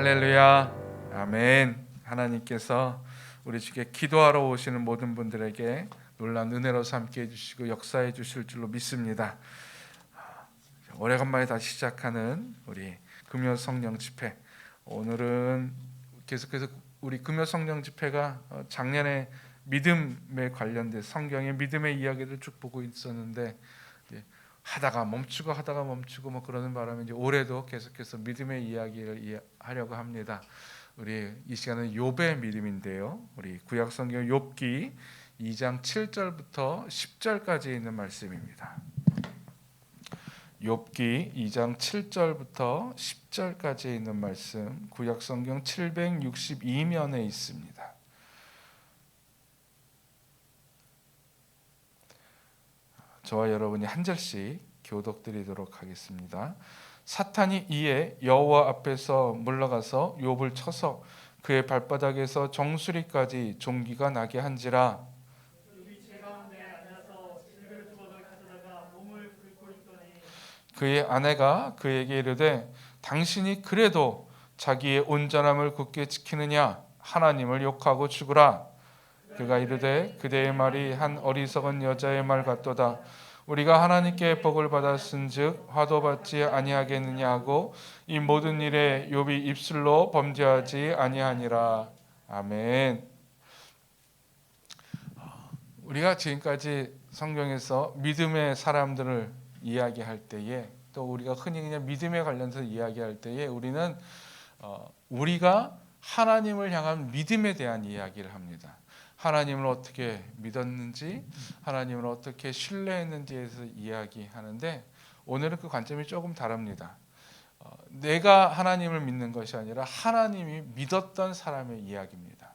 할렐루야, 아멘. 하나님께서 우리 주께 기도하러 오시는 모든 분들에게 놀라운 은혜로서 함께해 주시고 역사해 주실 줄로 믿습니다. 오래간만에 다시 시작하는 우리 금요 성령 집회. 오늘은 계속해서 우리 금요 성령 집회가 작년에 믿음에 관련된 성경의 믿음의 이야기를 쭉 보고 있었는데 하다가 멈추고 뭐 그러는 바람에 이제 올해도 계속해서 믿음의 이야기를 하려고 합니다. 우리 이 시간은 욥의 믿음인데요. 우리 구약 성경 욥기 2장 7절부터 10절까지 있는 말씀입니다. 욥기 2장 7절부터 10절까지 있는 말씀, 구약 성경 762면에 있습니다. 저와 여러분이 한 절씩 교독드리도록 하겠습니다. 사탄이 이에 여호와 앞에서 물러가서 욥을 쳐서 그의 발바닥에서 정수리까지 종기가 나게 한지라. 그의 아내가 그에게 이르되 당신이 그래도 자기의 온전함을 굳게 지키느냐? 하나님을 욕하고 죽으라. 그가 이르되 그대의 말이 한 어리석은 여자의 말 같도다. 우리가 하나님께 복을 받았은즉 화도 받지 아니하겠느냐 하고 이 모든 일에 욥이 입술로 범죄하지 아니하니라. 아멘. 우리가 지금까지 성경에서 믿음의 사람들을 이야기할 때에, 또 우리가 흔히 그냥 믿음에 관련해서 이야기할 때에 우리는 우리가 하나님을 향한 믿음에 대한 이야기를 합니다. 하나님을 어떻게 믿었는지, 하나님을 어떻게 신뢰했는지에서 이야기하는데, 오늘은 그 관점이 조금 다릅니다. 내가 하나님을 믿는 것이 아니라 하나님이 믿었던 사람의 이야기입니다.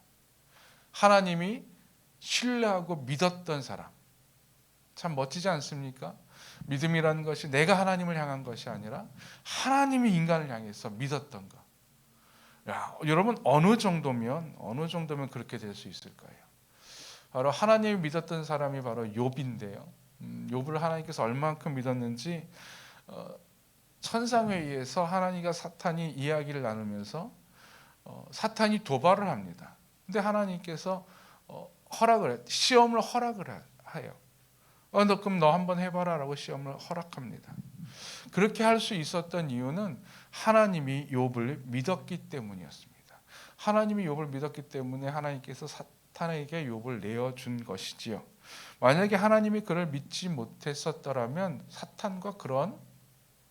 하나님이 신뢰하고 믿었던 사람. 참 멋지지 않습니까? 믿음이라는 것이 내가 하나님을 향한 것이 아니라 하나님이 인간을 향해서 믿었던 것. 야, 여러분 어느 정도면 그렇게 될 수 있을까요? 바로 하나님을 믿었던 사람이 바로 욥인데요. 욥을 하나님께서 얼만큼 믿었는지 천상회의에서 하나님과 사탄이 이야기를 나누면서 사탄이 도발을 합니다. 근데 하나님께서 시험을 허락을 해요. 그럼 너 한번 해봐라라고 시험을 허락합니다. 그렇게 할 수 있었던 이유는 하나님이 욥을 믿었기 때문이었습니다. 하나님이 욥을 믿었기 때문에 하나님께서 사탄에게 욥을 내어준 것이지요. 만약에 하나님이 그를 믿지 못했었더라면 사탄과 그런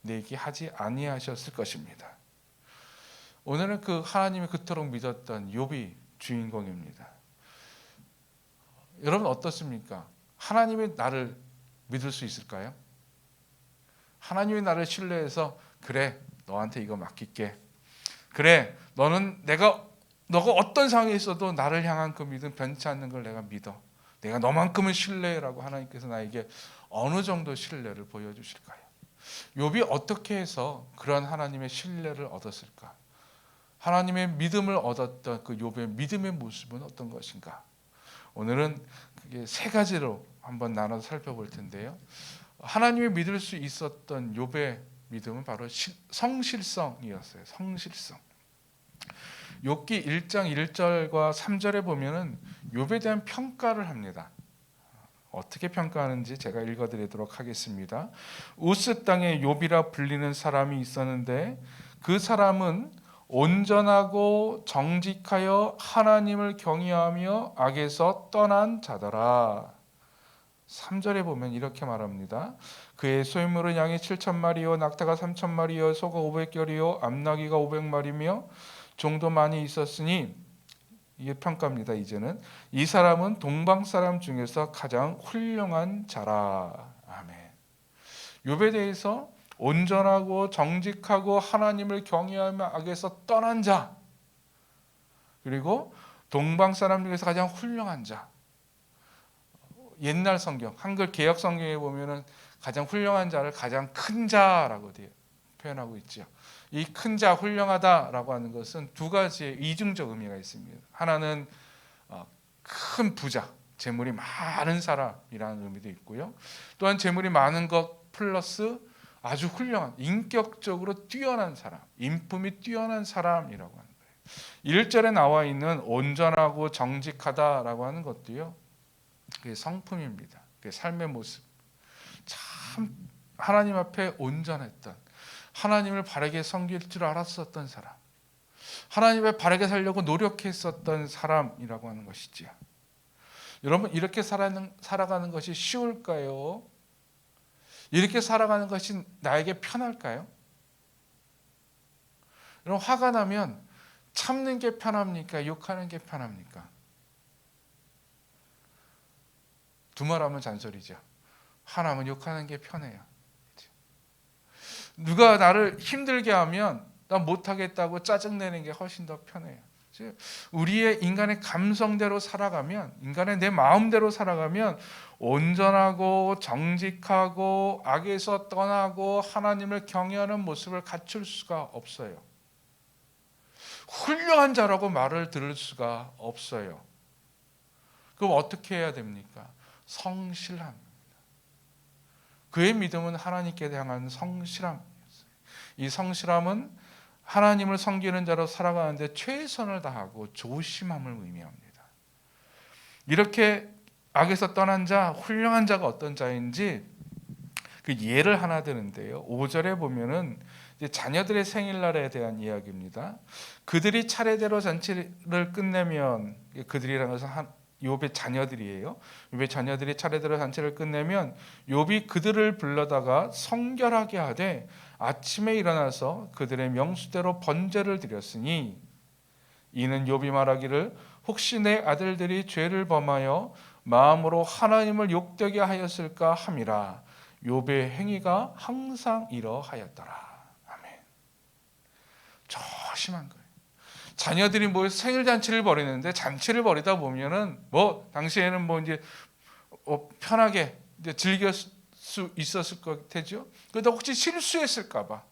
내기하지 아니하셨을 것입니다. 오늘은 그 하나님이 그토록 믿었던 욥이 주인공입니다. 여러분 어떻습니까? 하나님이 나를 믿을 수 있을까요? 하나님이 나를 신뢰해서 그래 너한테 이거 맡길게. 그래 너가 어떤 상황에 있어도 나를 향한 그 믿음 변치 않는 걸 내가 믿어. 내가 너만큼은 신뢰라고 하나님께서 나에게 어느 정도 신뢰를 보여주실까요? 욥이 어떻게 해서 그런 하나님의 신뢰를 얻었을까? 하나님의 믿음을 얻었던 그 욥의 믿음의 모습은 어떤 것인가? 오늘은 그게 세 가지로 한번 나눠서 살펴볼 텐데요. 하나님이 믿을 수 있었던 욥의 믿음은 바로 성실성이었어요. 성실성. 욥기 1장 1절과 3절에 보면은 욥에 대한 평가를 합니다. 어떻게 평가하는지 제가 읽어드리도록 하겠습니다. 우스 땅에 욥이라 불리는 사람이 있었는데 그 사람은 온전하고 정직하여 하나님을 경외하며 악에서 떠난 자더라. 3절에 보면 이렇게 말합니다. 그의 소유물은 양이 7,000마리요 낙타가 3,000마리요 소가 500결이요 암나귀가 500마리며 종도 많이 있었으니, 이게 평가입니다. 이제는 이 사람은 동방 사람 중에서 가장 훌륭한 자라. 아멘. 욥에 대해서 온전하고 정직하고 하나님을 경외하며 악에서 떠난 자, 그리고 동방 사람 중에서 가장 훌륭한 자. 옛날 성경, 한글 개역 성경에 보면은 가장 훌륭한 자를 가장 큰 자라고 표현하고 있죠. 이 큰 자, 훌륭하다라고 하는 것은 두 가지의 이중적 의미가 있습니다. 하나는 큰 부자, 재물이 많은 사람이라는 의미도 있고요. 또한 재물이 많은 것 플러스 아주 훌륭한, 인격적으로 뛰어난 사람, 인품이 뛰어난 사람이라고 합니다. 1절에 나와 있는 온전하고 정직하다라고 하는 것도요, 그게 성품입니다. 그게 삶의 모습. 참 하나님 앞에 온전했던, 하나님을 바르게 섬길 줄 알았었던 사람, 하나님을 바르게 살려고 노력했었던 사람이라고 하는 것이지요. 여러분, 이렇게 살아가는 것이 쉬울까요? 이렇게 살아가는 것이 나에게 편할까요? 여러분, 화가 나면 참는 게 편합니까? 욕하는 게 편합니까? 두말하면 잔소리죠. 하나면 욕하는 게 편해요. 누가 나를 힘들게 하면 나 못하겠다고 짜증내는 게 훨씬 더 편해요. 우리의 인간의 감성대로 살아가면, 인간의 내 마음대로 살아가면 온전하고 정직하고 악에서 떠나고 하나님을 경외하는 모습을 갖출 수가 없어요. 훌륭한 자라고 말을 들을 수가 없어요. 그럼 어떻게 해야 됩니까? 성실함입니다. 그의 믿음은 하나님께 향한 성실함이었어요. 이 성실함은 하나님을 섬기는 자로 살아가는데 최선을 다하고 조심함을 의미합니다. 이렇게 악에서 떠난 자, 훌륭한 자가 어떤 자인지 그 예를 하나 드는데요. 5절에 보면은 이제 자녀들의 생일날에 대한 이야기입니다. 그들이 차례대로 잔치를 끝내면, 그들이라는 것은 욥의 자녀들이에요. 욥의 자녀들이 차례대로 잔치를 끝내면 욥이 그들을 불러다가 성결하게 하되 아침에 일어나서 그들의 명수대로 번제를 드렸으니 이는 욥이 말하기를 혹시 내 아들들이 죄를 범하여 마음으로 하나님을 욕되게 하였을까 함이라. 욥의 행위가 항상 이러하였더라. 아멘. 조심한 거예요. 자녀들이 뭐 생일 잔치를 벌이는데 잔치를 벌이다 보면은 뭐 당시에는 뭐 이제 편하게 이제 즐길 수 있었을 것 같죠. 그러다 혹시 실수했을까봐,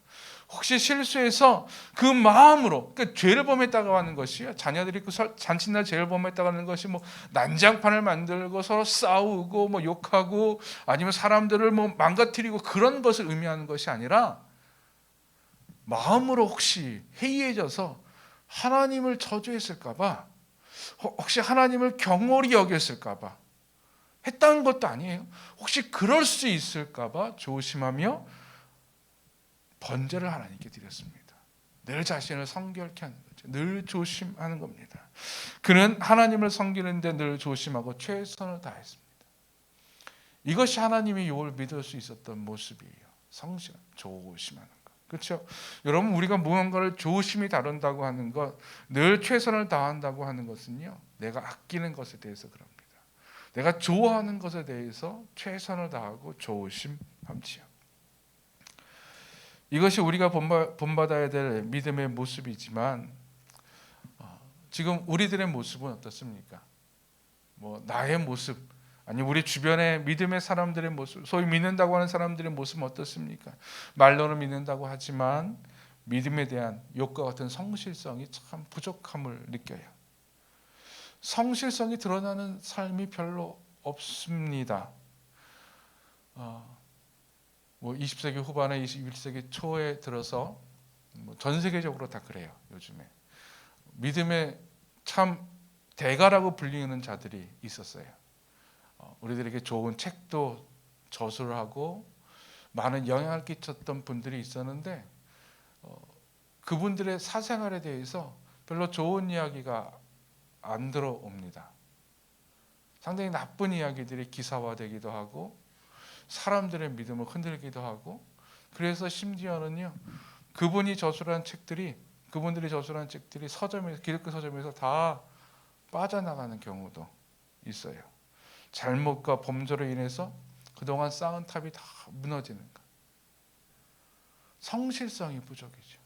혹시 실수해서 그 마음으로, 그러니까 죄를 범했다고 하는 것이요, 자녀들이 그 잔치날 죄를 범했다고 하는 것이 뭐 난장판을 만들고 서로 싸우고 뭐 욕하고 아니면 사람들을 뭐 망가뜨리고 그런 것을 의미하는 것이 아니라 마음으로 혹시 해이해져서 하나님을 저주했을까봐, 혹시 하나님을 경홀히 여겼을까봐 했다는 것도 아니에요. 혹시 그럴 수 있을까봐 조심하며 번제를 하나님께 드렸습니다. 늘 자신을 성결케 하는 거죠. 늘 조심하는 겁니다. 그는 하나님을 섬기는데 늘 조심하고 최선을 다했습니다. 이것이 하나님이 욥을 믿을 수 있었던 모습이에요. 성실한, 조심하는 것. 그렇죠? 여러분, 우리가 무언가를 조심히 다룬다고 하는 것, 늘 최선을 다한다고 하는 것은요, 내가 아끼는 것에 대해서 그럽니다. 내가 좋아하는 것에 대해서 최선을 다하고 조심함지요. 이것이 우리가 본받아야 될 믿음의 모습이지만 지금 우리들의 모습은 어떻습니까? 뭐 나의 모습, 아니 우리 주변의 믿음의 사람들의 모습, 소위 믿는다고 하는 사람들의 모습은 어떻습니까? 말로는 믿는다고 하지만 믿음에 대한 욕과 같은 성실성이 참 부족함을 느껴요. 성실성이 드러나는 삶이 별로 없습니다. 뭐 20세기 후반에 21세기 초에 들어서 전 세계적으로 다 그래요. 요즘에 믿음의 참 대가라고 불리는 자들이 있었어요. 우리들에게 좋은 책도 저술을 하고 많은 영향을 끼쳤던 분들이 있었는데 그분들의 사생활에 대해서 별로 좋은 이야기가 안 들어옵니다. 상당히 나쁜 이야기들이 기사화되기도 하고 사람들의 믿음을 흔들기도 하고, 그래서 심지어는요, 그분들이 저술한 책들이 서점에서, 기독교 서점에서 다 빠져나가는 경우도 있어요. 잘못과 범죄로 인해서 그동안 쌓은 탑이 다 무너지는 것. 성실성이 부족이죠.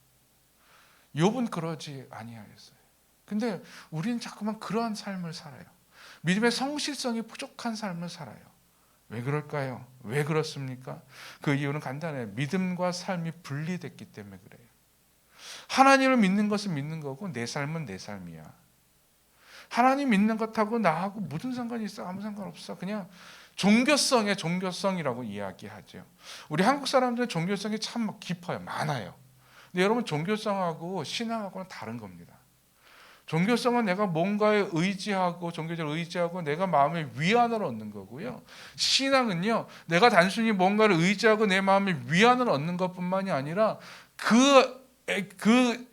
욥은 그러지 아니하였어요. 근데 우리는 자꾸만 그러한 삶을 살아요. 믿음의 성실성이 부족한 삶을 살아요. 왜 그럴까요? 왜 그렇습니까? 그 이유는 간단해요. 믿음과 삶이 분리됐기 때문에 그래요. 하나님을 믿는 것은 믿는 거고 내 삶은 내 삶이야. 하나님 믿는 것하고 나하고 무슨 상관이 있어? 아무 상관없어. 그냥 종교성의 종교성이라고 이야기하죠. 우리 한국 사람들은 종교성이 참 깊어요. 많아요. 근데 여러분, 종교성하고 신앙하고는 다른 겁니다. 종교성은 내가 뭔가에 의지하고 종교적으로 의지하고 내가 마음의 위안을 얻는 거고요. 신앙은요, 내가 단순히 뭔가를 의지하고 내 마음의 위안을 얻는 것뿐만이 아니라 그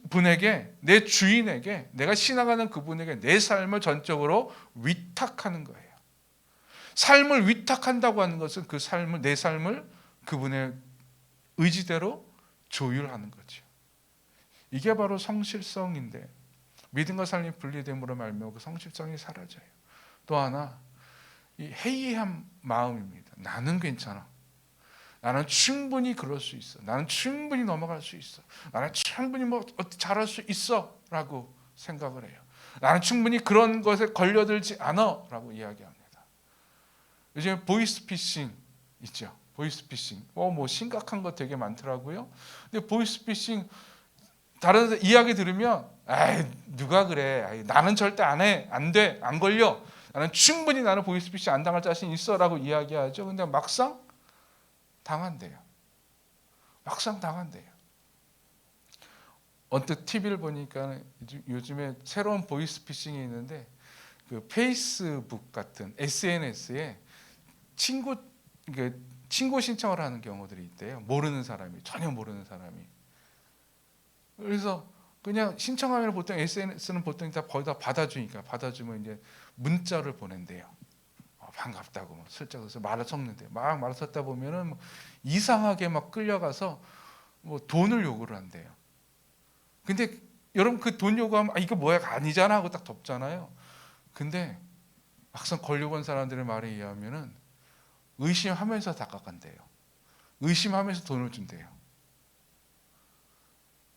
분에게, 내 주인에게, 내가 신앙하는 그분에게 내 삶을 전적으로 위탁하는 거예요. 삶을 위탁한다고 하는 것은 그 삶을, 내 삶을 그분의 의지대로 조율하는 거죠. 이게 바로 성실성인데, 믿음과 삶이 분리됨으로 말미암아 그 성실성이 사라져요. 또 하나, 이 해이한 마음입니다. 나는 괜찮아. 나는 충분히 그럴 수 있어. 나는 충분히 넘어갈 수 있어. 나는 충분히 뭐 잘할 수 있어 라고 생각을 해요. 나는 충분히 그런 것에 걸려들지 않아 라고 이야기합니다. 요즘에 보이스피싱 있죠. 보이스피싱. 뭐 심각한 거 되게 많더라고요. 근데 보이스피싱 다른 이야기 들으면 누가 그래. 나는 절대 안 해. 안 돼. 안 걸려. 나는 충분히 나는 보이스피싱 안 당할 자신 있어 라고 이야기하죠. 근데 막상 당한대요. 막상 당한대요. 언뜻 TV를 보니까 요즘에 새로운 보이스피싱이 있는데 그 페이스북 같은 SNS에 친구 신청을 하는 경우들이 있대요. 모르는 사람이, 전혀 모르는 사람이. 그래서 그냥 신청하면 보통 SNS는 보통 다 거의 다 받아주니까 받아주면 이제 문자를 보낸대요. 반갑다고 슬쩍 해서 말을 섞는데 막 말을 섞다 보면은 이상하게 막 끌려가서 뭐 돈을 요구를 한대요. 근데 여러분 그 돈 요구하면 이거 뭐야 아니잖아 하고 딱 덮잖아요. 근데 막상 걸려고 온 사람들의 말에 의하면은 의심하면서 다가간대요. 의심하면서 돈을 준대요.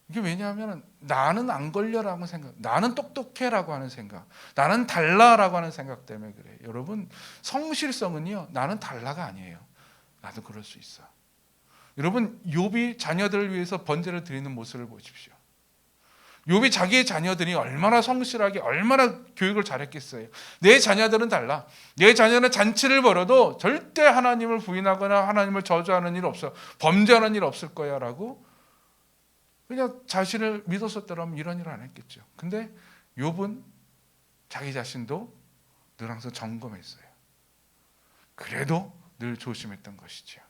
이게 왜냐하면 나는 안 걸려라고 생각, 나는 똑똑해라고 하는 생각, 나는 달라라고 하는 생각 때문에 그래요. 여러분 성실성은요, 나는 달라가 아니에요. 나도 그럴 수 있어. 여러분 욥이 자녀들을 위해서 번제를 드리는 모습을 보십시오. 욥이 자기의 자녀들이 얼마나 성실하게 얼마나 교육을 잘했겠어요. 내 자녀들은 달라. 내 자녀는 잔치를 벌여도 절대 하나님을 부인하거나 하나님을 저주하는 일 없어. 범죄하는 일 없을 거야 라고 그냥 자신을 믿었었더라면 이런 일을 안 했겠죠. 근데 욥은 자기 자신도 늘 항상 점검했어요. 그래도 늘 조심했던 것이죠.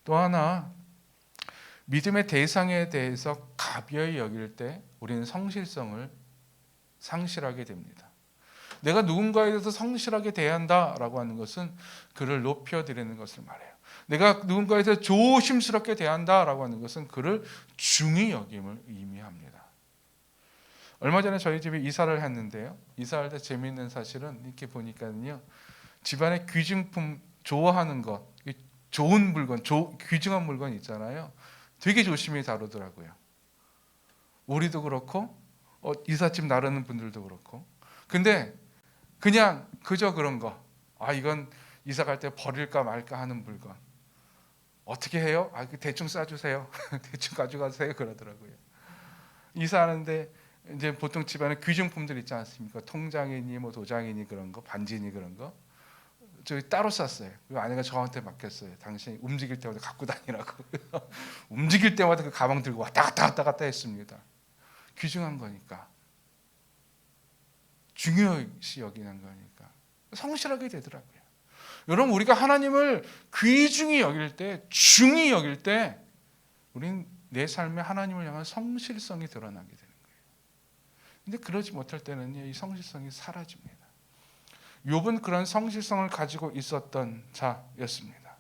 또 하나, 믿음의 대상에 대해서 가벼이 여길 때 우리는 성실성을 상실하게 됩니다. 내가 누군가에 대해서 성실하게 대한다라고 하는 것은 그를 높여드리는 것을 말해요. 내가 누군가에 대해서 조심스럽게 대한다라고 하는 것은 그를 중히 여김을 의미합니다. 얼마 전에 저희 집에 이사를 했는데요. 이사할 때 재미있는 사실은 이렇게 보니까요. 집안에 귀중품 좋아하는 것, 좋은 물건, 귀중한 물건 있잖아요. 되게 조심히 다루더라고요. 우리도 그렇고 이삿짐 나르는 분들도 그렇고. 근데 그냥 그저 그런 거. 이건 이사 갈 때 버릴까 말까 하는 물건. 어떻게 해요? 대충 싸주세요. 대충 가져가세요. 그러더라고요. 이사하는데 이제 보통 집안에 귀중품들 있지 않습니까? 통장이니 뭐 도장이니 그런 거, 반지니 그런 거. 저희 따로 쌌어요. 그리고 아내가 저한테 맡겼어요. 당신이 움직일 때마다 갖고 다니라고. 움직일 때마다 그 가방 들고 왔다 갔다 했습니다. 귀중한 거니까. 중요시 여기는 거니까. 성실하게 되더라고요. 여러분 우리가 하나님을 귀중히 여길 때, 중히 여길 때 우린 내 삶에 하나님을 향한 성실성이 드러나게 되는 거예요. 근데 그러지 못할 때는 이 성실성이 사라집니다. 욥은 그런 성실성을 가지고 있었던 자였습니다.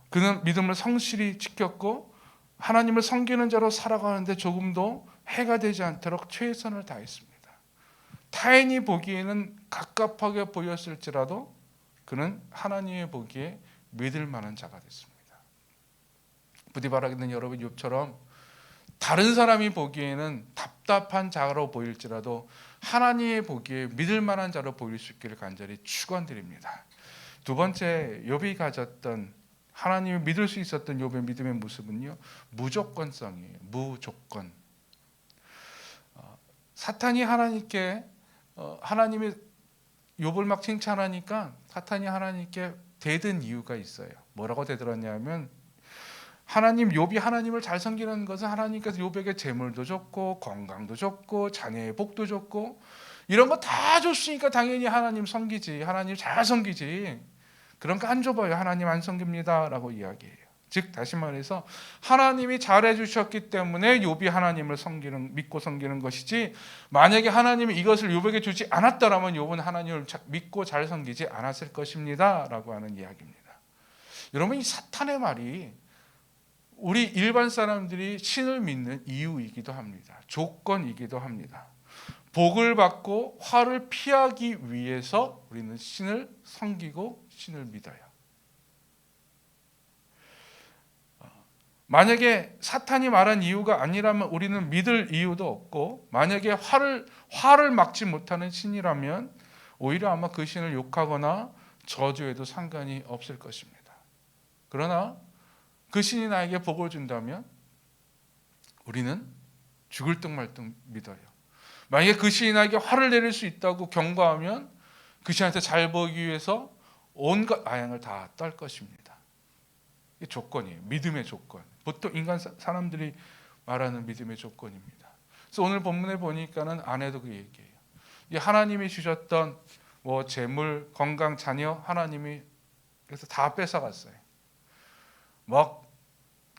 그는 믿음을 성실히 지켰고 하나님을 섬기는 자로 살아가는데 조금도 해가 되지 않도록 최선을 다했습니다. 타인이 보기에는 갑갑하게 보였을지라도 그는 하나님의 보기에 믿을 만한 자가 됐습니다. 부디 바라기는 여러분 욥처럼 다른 사람이 보기에는 답답한 자로 보일지라도 하나님의 보기에 믿을 만한 자로 보일 수 있기를 간절히 축원드립니다. 두 번째, 욥이 가졌던 하나님을 믿을 수 있었던 욥의 믿음의 모습은요, 무조건성이에요. 무조건. 사탄이 하나님께 하나님이 욥을 막 칭찬하니까 사탄이 하나님께 대든 이유가 있어요. 뭐라고 대들었냐면 욥이 하나님을 잘 섬기는 것은 하나님께서 욥에게 재물도 줬고 건강도 줬고 자녀의 복도 줬고 이런 거 다 줬으니까 당연히 하나님 섬기지, 하나님 잘 섬기지. 그런 거 안 줘봐요. 하나님 안 섬깁니다라고 이야기해요. 즉 다시 말해서 하나님이 잘해 주셨기 때문에 욥이 하나님을 믿고 섬기는 것이지, 만약에 하나님이 이것을 욥에게 주지 않았더라면 욥은 하나님을 믿고 잘 섬기지 않았을 것입니다라고 하는 이야기입니다. 여러분, 이 사탄의 말이 우리 일반 사람들이 신을 믿는 이유이기도 합니다. 조건이기도 합니다. 복을 받고 화를 피하기 위해서 우리는 신을 섬기고 신을 믿어요. 만약에 사탄이 말한 이유가 아니라면 우리는 믿을 이유도 없고, 만약에 화를 막지 못하는 신이라면 오히려 아마 그 신을 욕하거나 저주해도 상관이 없을 것입니다. 그러나 그 신이 나에게 복을 준다면 우리는 죽을 듯 말 듯 믿어요. 만약에 그 신이 나에게 화를 내릴 수 있다고 경고하면 그 신한테 잘 보이기 위해서 온갖 아양을 다 떨 것입니다. 이 조건이에요. 믿음의 조건. 보통 인간 사람들이 말하는 믿음의 조건입니다. 그래서 오늘 본문에 보니까는 아내도 그 얘기예요. 이 하나님이 주셨던 뭐 재물, 건강, 자녀 하나님이 그래서 다 뺏어갔어요. 막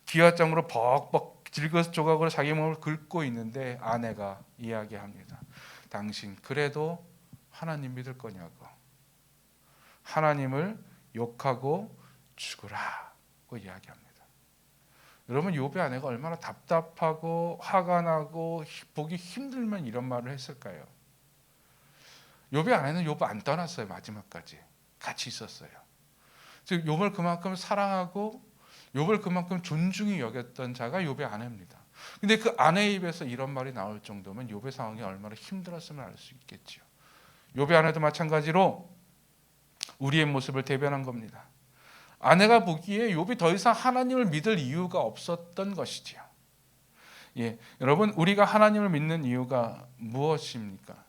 기와장으로 벅벅 질것 조각으로 자기 몸을 긁고 있는데 아내가 이야기합니다. 당신 그래도 하나님 믿을 거냐고. 하나님을 욕하고 죽으라고 이야기합니다. 여러분, 욥의 아내가 얼마나 답답하고 화가 나고 보기 힘들면 이런 말을 했을까요? 욥의 아내는 욥을 안 떠났어요. 마지막까지 같이 있었어요. 즉 욥을 그만큼 사랑하고 욥을 그만큼 존중히 여겼던 자가 욥의 아내입니다. 근데 그 아내의 입에서 이런 말이 나올 정도면 욥의 상황이 얼마나 힘들었으면 알 수 있겠죠. 욥의 아내도 마찬가지로 우리의 모습을 대변한 겁니다. 아내가 보기에 욥이 더 이상 하나님을 믿을 이유가 없었던 것이지요. 여러분, 우리가 하나님을 믿는 이유가 무엇입니까?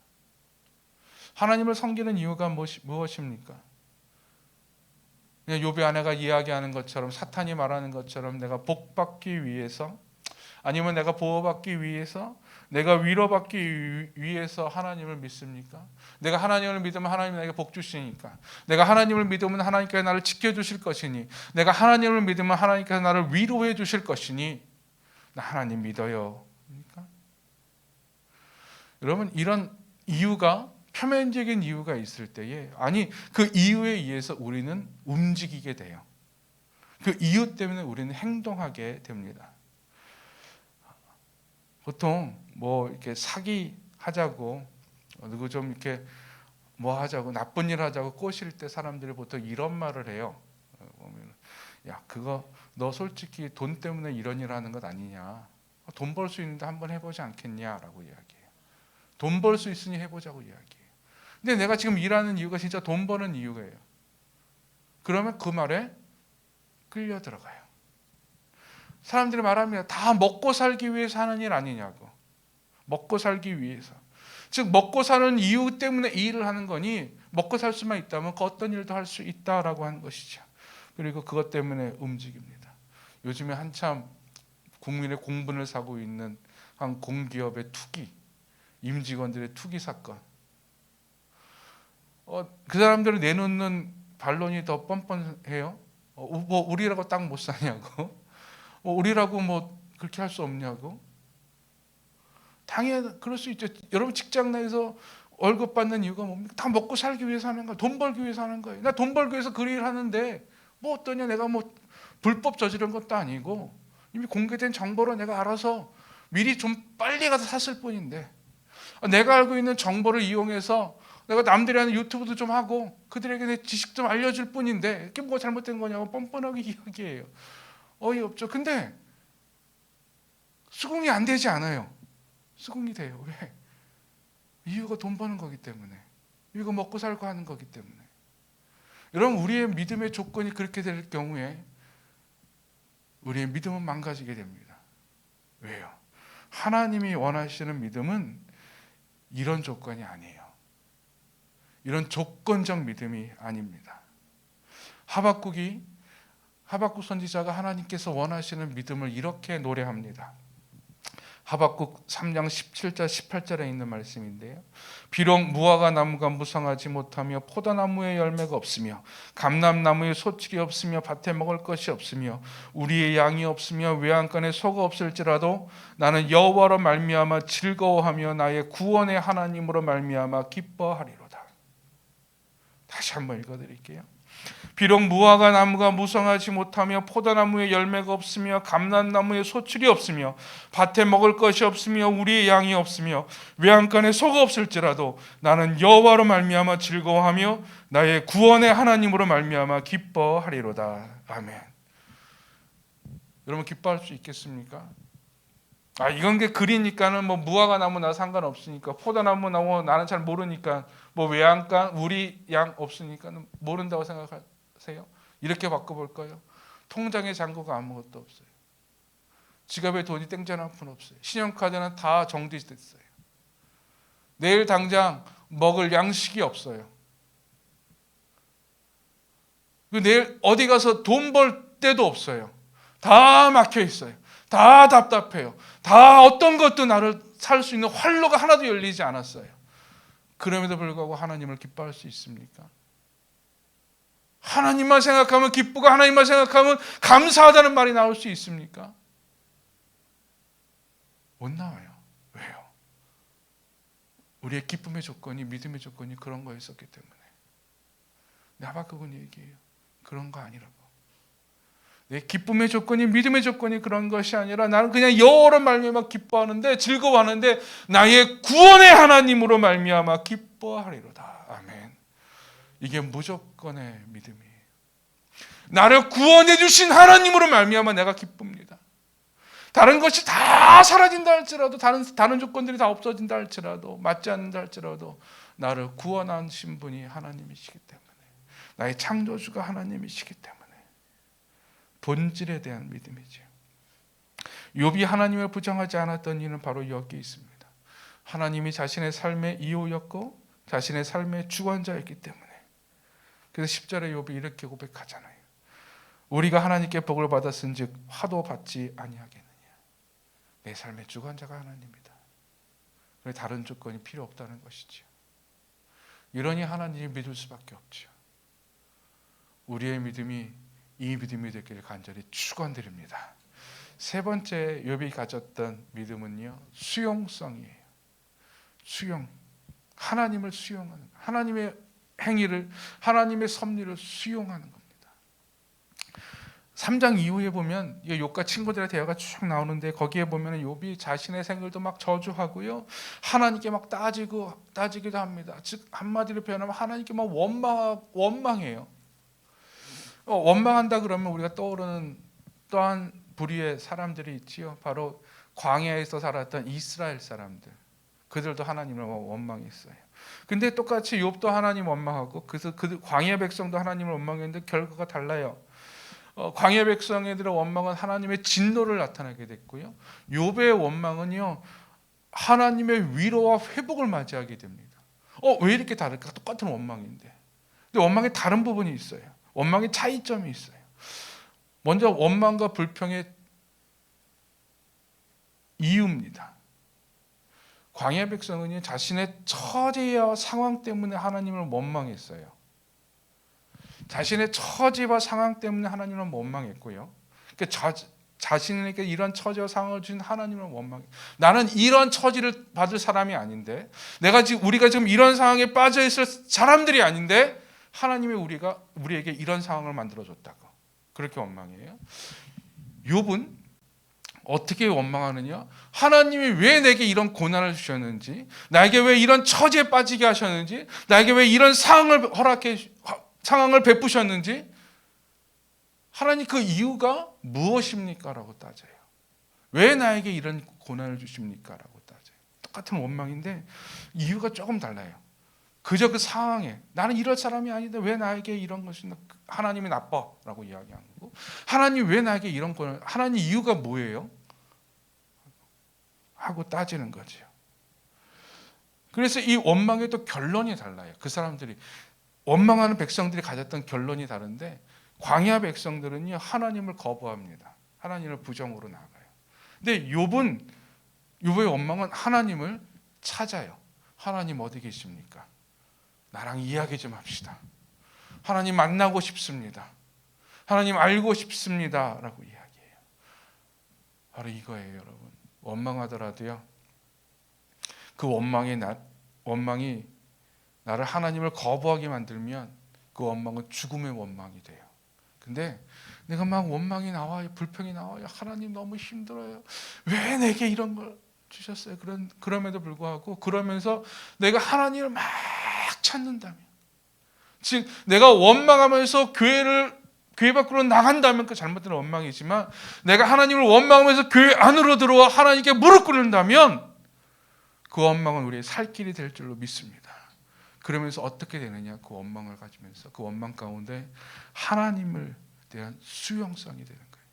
하나님을 섬기는 이유가 무엇입니까? 욥의 아내가 이야기하는 것처럼, 사탄이 말하는 것처럼 내가 복받기 위해서, 아니면 내가 보호받기 위해서, 내가 위로받기 위해서 하나님을 믿습니까? 내가 하나님을 믿으면 하나님이 나에게 복 주시니까, 내가 하나님을 믿으면 하나님께서 나를 지켜주실 것이니, 내가 하나님을 믿으면 하나님께서 나를 위로해 주실 것이니 나 하나님 믿어요. 그러니까 여러분, 이런 이유가, 표면적인 이유가 있을 때에, 아니 그 이유에 의해서 우리는 움직이게 돼요. 그 이유 때문에 우리는 행동하게 됩니다. 보통 뭐 이렇게 사기 하자고, 누구 좀 이렇게 뭐 하자고, 나쁜 일 하자고 꼬실 때 사람들이 보통 이런 말을 해요. 야, 그거 너 솔직히 돈 때문에 이런 일 하는 것 아니냐? 돈 벌 수 있는데 한번 해보지 않겠냐라고 이야기해요. 돈 벌 수 있으니 해보자고 이야기해요. 근데 내가 지금 일하는 이유가 진짜 돈 버는 이유예요. 그러면 그 말에 끌려 들어가요. 사람들이 말합니다. 다 먹고 살기 위해서 하는 일 아니냐고. 먹고 살기 위해서. 즉 먹고 사는 이유 때문에 이 일을 하는 거니, 먹고 살 수만 있다면 그 어떤 일도 할 수 있다라고 하는 것이죠. 그리고 그것 때문에 움직입니다. 요즘에 한참 국민의 공분을 사고 있는 한 공기업의 투기, 임직원들의 투기 사건. 그 사람들을 내놓는 반론이 더 뻔뻔해요. 뭐 우리라고 땅 못 사냐고, 우리라고 뭐 그렇게 할 수 없냐고. 당연히 그럴 수 있죠. 여러분, 직장 내에서 월급 받는 이유가 뭡니까? 다 먹고 살기 위해서 하는 거예요. 돈 벌기 위해서 하는 거예요. 나 돈 벌기 위해서 그 일을 하는데 뭐 어떠냐, 내가 뭐 불법 저지른 것도 아니고 이미 공개된 정보로 내가 알아서 미리 좀 빨리 가서 샀을 뿐인데, 내가 알고 있는 정보를 이용해서 내가 남들이 하는 유튜브도 좀 하고 그들에게 내 지식 좀 알려줄 뿐인데 이게 뭐가 잘못된 거냐고 뻔뻔하게 이야기해요. 어이없죠. 근데 수긍이 안 되지 않아요. 수긍이 돼요. 왜? 이유가 돈 버는 거기 때문에, 이유가 먹고 살고 하는 거기 때문에. 여러분, 우리의 믿음의 조건이 그렇게 될 경우에 우리의 믿음은 망가지게 됩니다. 왜요? 하나님이 원하시는 믿음은 이런 조건이 아니에요. 이런 조건적 믿음이 아닙니다. 하박국 선지자가 하나님께서 원하시는 믿음을 이렇게 노래합니다. 하박국 3장 17절 18절에 있는 말씀인데요. 비록 무화과 나무가 무성하지 못하며 포도나무에 열매가 없으며 감람나무에 소출이 없으며 밭에 먹을 것이 없으며 우리의 양이 없으며 외양간에 소가 없을지라도 나는 여호와로 말미암아 즐거워하며 나의 구원의 하나님으로 말미암아 기뻐하리로다. 다시 한번 읽어드릴게요. 비록 무화과 나무가 무성하지 못하며 포도나무에 열매가 없으며 감람나무에 소출이 없으며 밭에 먹을 것이 없으며 우리의 양이 없으며 외양간에 소가 없을지라도 나는 여호와로 말미암아 즐거워하며 나의 구원의 하나님으로 말미암아 기뻐하리로다. 아멘. 여러분 기뻐할 수 있겠습니까? 이건 게 글이니까는 뭐 무화과 나무 나 상관없으니까, 포도나무 나무 나는 잘 모르니까, 뭐 외양간 우리 양 없으니까는 모른다고 생각하세요? 이렇게 바꿔볼까요? 통장에 잔고가 아무것도 없어요. 지갑에 돈이 땡전 한 푼 없어요. 신용카드는 다 정지됐어요. 내일 당장 먹을 양식이 없어요. 내일 어디 가서 돈 벌 데도 없어요. 다 막혀 있어요. 다 답답해요. 다 어떤 것도 나를 살 수 있는 활로가 하나도 열리지 않았어요. 그럼에도 불구하고 하나님을 기뻐할 수 있습니까? 하나님만 생각하면 기쁘고 하나님만 생각하면 감사하다는 말이 나올 수 있습니까? 못 나와요. 왜요? 우리의 기쁨의 조건이, 믿음의 조건이 그런 거였었기 때문에. 하박국은 얘기해요. 그런 거 아니라고. 내 기쁨의 조건이, 믿음의 조건이 그런 것이 아니라 나는 그냥 여호와로 말미암아 기뻐하는데, 즐거워하는데 나의 구원의 하나님으로 말미암아 기뻐하리로다. 아멘. 이게 무조건의 믿음이에요. 나를 구원해 주신 하나님으로 말미암아 내가 기쁩니다. 다른 것이 다 사라진다 할지라도, 다른 조건들이 다 없어진다 할지라도, 맞지 않는다 할지라도 나를 구원하신 분이 하나님이시기 때문에, 나의 창조주가 하나님이시기 때문에 본질에 대한 믿음이죠. 욥이 하나님을 부정하지 않았던 이유는 바로 여기 있습니다. 하나님이 자신의 삶의 이유였고 자신의 삶의 주관자였기 때문에. 그래서 10절에 욥이 이렇게 고백하잖아요. 우리가 하나님께 복을 받았은즉 화도 받지 아니하겠느냐. 내 삶의 주관자가 하나님이다. 그래서 다른 조건이 필요 없다는 것이죠. 이러니 하나님을 믿을 수밖에 없죠. 우리의 믿음이 이 믿음이 되기를 간절히 축원드립니다. 세 번째 욥이 가졌던 믿음은요, 수용성이에요. 수용. 하나님을 수용하는, 하나님의 행위를, 하나님의 섭리를 수용하는 겁니다. 3장 이후에 보면 욥과 친구들의 대화가 쭉 나오는데, 거기에 보면 욥이 자신의 생일도 막 저주하고요, 하나님께 막 따지기도 합니다. 즉 한마디로 표현하면 하나님께 막 원망해요. 원망한다 그러면 우리가 떠오르는 또한 부류의 사람들이 있지요. 바로 광야에서 살았던 이스라엘 사람들. 그들도 하나님을 원망했어요. 근데 똑같이 욥도 하나님 원망하고, 그래서 광야 백성도 하나님을 원망했는데 결과가 달라요. 광야 백성들의 원망은 하나님의 진노를 나타나게 됐고요, 욥의 원망은요 하나님의 위로와 회복을 맞이하게 됩니다. 왜 이렇게 다를까? 똑같은 원망인데. 근데 원망에 다른 부분이 있어요. 원망의 차이점이 있어요. 먼저 원망과 불평의 이유입니다. 광야 백성은 자신의 처지와 상황 때문에 하나님을 원망했어요. 자신의 처지와 상황 때문에 하나님을 원망했고요. 그러니까 자신에게 이런 처지와 상황을 주신 하나님을 원망해. 나는 이런 처지를 받을 사람이 아닌데, 우리가 지금 이런 상황에 빠져 있을 사람들이 아닌데 하나님이 우리에게 이런 상황을 만들어줬다고, 그렇게 원망해요. 욥은 어떻게 원망하느냐? 하나님이 왜 내게 이런 고난을 주셨는지, 나에게 왜 이런 처지에 빠지게 하셨는지, 나에게 왜 이런 상황을 베푸셨는지, 하나님 그 이유가 무엇입니까? 라고 따져요. 왜 나에게 이런 고난을 주십니까? 라고 따져요. 똑같은 원망인데 이유가 조금 달라요. 그저 그 상황에 나는 이럴 사람이 아닌데 왜 나에게 이런 것이, 하나님이 나빠라고 이야기하는 거고, 하나님 왜 나에게 이런 고난, 하나님 이유가 뭐예요? 하고 따지는 거죠. 그래서 이 원망의 또 결론이 달라요. 그 사람들이 원망하는 백성들이 가졌던 결론이 다른데, 광야 백성들은요 하나님을 거부합니다. 하나님을 부정으로 나가요. 근데 욥의 원망은 하나님을 찾아요. 하나님 어디 계십니까? 나랑 이야기 좀 합시다. 하나님 만나고 싶습니다. 하나님 알고 싶습니다. 라고 이야기해요. 바로 이거예요, 여러분. 원망하더라도요. 그 원망이 나를 하나님을 거부하게 만들면 그 원망은 죽음의 원망이 돼요. 근데 내가 막 원망이 나와요. 불평이 나와요. 하나님 너무 힘들어요. 왜 내게 이런 걸 주셨어요? 그럼에도 불구하고 그러면서 내가 하나님을 막 찾는다면, 즉 내가 원망하면서 교회 밖으로 나간다면 그 잘못된 원망이지만, 내가 하나님을 원망하면서 교회 안으로 들어와 하나님께 무릎 꿇는다면 그 원망은 우리의 살 길이 될 줄로 믿습니다. 그러면서 어떻게 되느냐? 그 원망을 가지면서 그 원망 가운데 하나님을 대한 수용성이 되는 거예요.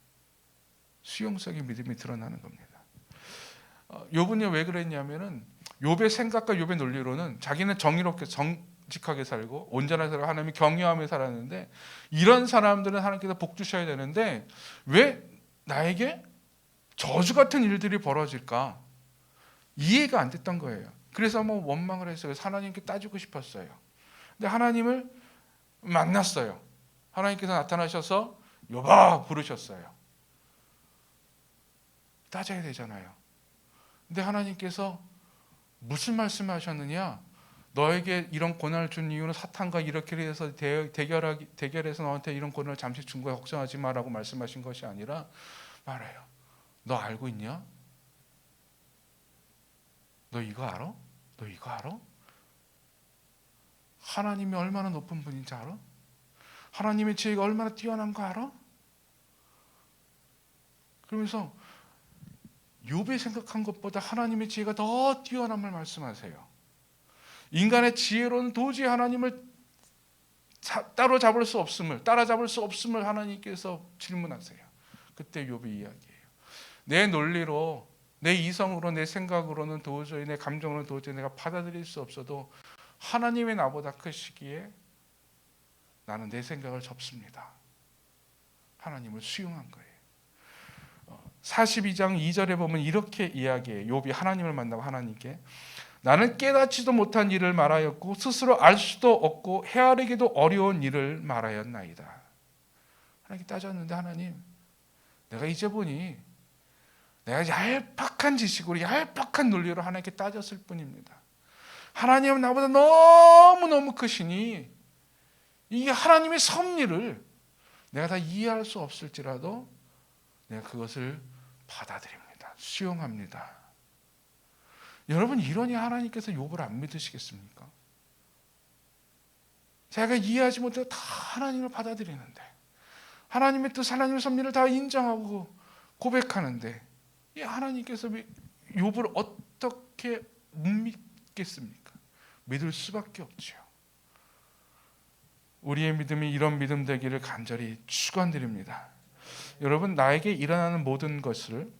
수용성의 믿음이 드러나는 겁니다. 욥은요 왜 그랬냐면은, 욥의 생각과 욥의 논리로는 자기는 정의롭게 정직하게 살고 온전하게 살고 하나님이 경외하며 살았는데, 이런 사람들은 하나님께서 복 주셔야 되는데 왜 나에게 저주 같은 일들이 벌어질까? 이해가 안 됐던 거예요. 그래서 뭐 원망을 했어요. 하나님께 따지고 싶었어요. 근데 하나님을 만났어요. 하나님께서 나타나셔서 욥아 부르셨어요. 따져야 되잖아요. 근데 하나님께서 무슨 말씀하셨느냐? 너에게 이런 고난을 준 이유는 사탄과 이렇게 해서 대결해서 너한테 이런 고난을 잠시 준 거야. 걱정하지 마라고 말씀하신 것이 아니라 말해요. 너 알고 있냐? 너 이거 알아? 너 이거 알아? 하나님이 얼마나 높은 분인지 알아? 하나님의 지혜가 얼마나 뛰어난 거 알아? 그러면서 욥이 생각한 것보다 하나님의 지혜가 더 뛰어남을 말씀하세요. 인간의 지혜로는 도저히 하나님을 따라잡을 수 없음을 하나님께서 질문하세요. 그때 욥이 이야기해요. 내 논리로, 내 이성으로, 내 생각으로는 도저히, 내 감정으로는 도저히 내가 받아들일 수 없어도 하나님의 나보다 크시기에 나는 내 생각을 접습니다. 하나님을 수용한 거예요. 42장 2절에 보면 이렇게 이야기해요. 욥이 하나님을 만나고 하나님께, 나는 깨닫지도 못한 일을 말하였고 스스로 알 수도 없고 헤아리기도 어려운 일을 말하였나이다. 하나님께 따졌는데, 하나님, 내가 이제 보니 내가 얄팍한 지식으로 얄팍한 논리로 하나님께 따졌을 뿐입니다. 하나님은 나보다 너무너무 크시니 이게 하나님의 섭리를 내가 다 이해할 수 없을지라도 내가 그것을 받아들입니다. 수용합니다. 여러분, 이러니 하나님께서 욥을 안 믿으시겠습니까? 제가 이해하지 못해도 다 하나님을 받아들이는데, 하나님의 뜻, 하나님의 섭리를 다 인정하고 고백하는데, 이 하나님께서 욥을 어떻게 못 믿겠습니까? 믿을 수밖에 없죠. 우리의 믿음이 이런 믿음 되기를 간절히 축원드립니다. 여러분, 나에게 일어나는 모든 것을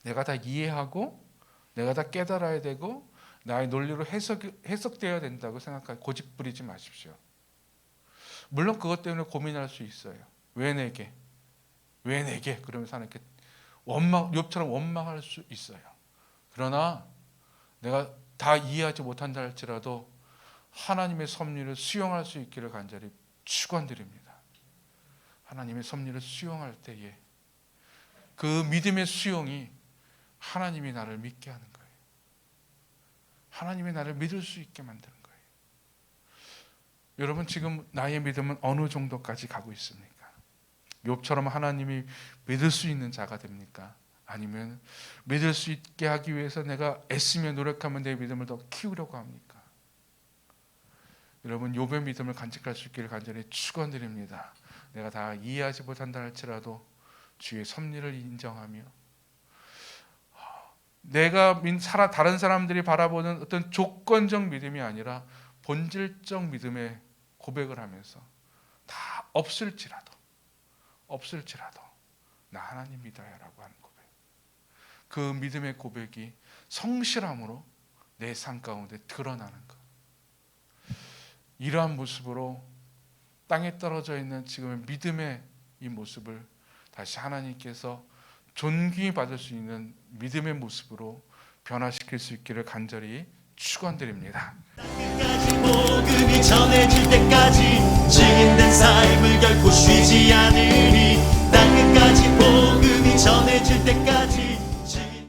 내가 다 이해하고 내가 다 깨달아야 되고 나의 논리로 해석되어야 된다고 생각하고 고집 부리지 마십시오. 물론 그것 때문에 고민할 수 있어요. 왜 내게? 그러면서 하나님께 욥처럼 원망할 수 있어요. 그러나 내가 다 이해하지 못한다 할지라도 하나님의 섭리를 수용할 수 있기를 간절히 축원드립니다. 하나님의 섭리를 수용할 때에 그 믿음의 수용이 하나님이 나를 믿게 하는 거예요. 하나님이 나를 믿을 수 있게 만드는 거예요. 여러분, 지금 나의 믿음은 어느 정도까지 가고 있습니까? 욥처럼 하나님이 믿을 수 있는 자가 됩니까? 아니면 믿을 수 있게 하기 위해서 내가 애쓰며 노력하면 내 믿음을 더 키우려고 합니까? 여러분, 욥의 믿음을 간직할 수 있기를 간절히 축원드립니다. 내가 다 이해하지 못한다 할지라도 주의 섭리를 인정하며 내가 다른 사람들이 바라보는 어떤 조건적 믿음이 아니라 본질적 믿음의 고백을 하면서 다 없을지라도 나 하나님 믿어요라고 하는 고백, 그 믿음의 고백이 성실함으로 내 삶 가운데 드러나는 것, 이러한 모습으로 땅에 떨어져 있는 지금의 믿음의 이 모습을 다시 하나님께서 존귀 받을 수 있는 믿음의 모습으로 변화시킬 수 있기를 간절히 축원드립니다. 끝까지 복음이 전해질 때까지 증인된 삶